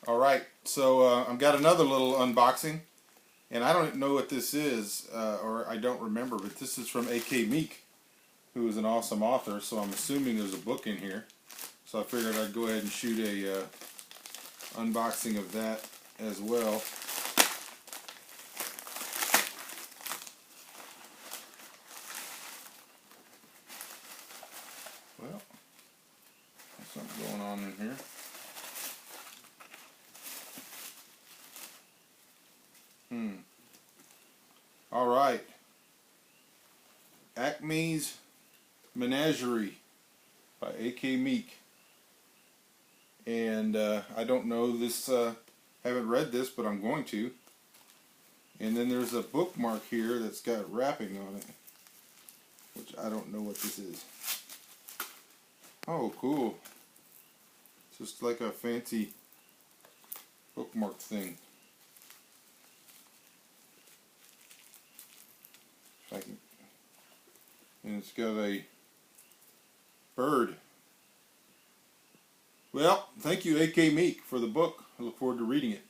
Alright, so I've got another little unboxing, and I don't know what this is, or I don't remember, but this is from A.K. Meek, who is an awesome author, so I'm assuming there's a book in here. So I figured I'd go ahead and shoot a unboxing of that as well. Well, there's something going on in here. Alright. Acme's Menagerie by A.K. Meek. And I don't know this, haven't read this, but I'm going to. And then there's a bookmark here that's got wrapping on it, which I don't know what this is. Oh, cool. It's just like a fancy bookmark thing. If I can, and it's got a bird. Well, thank you, A.K. Meek, for the book. I look forward to reading it.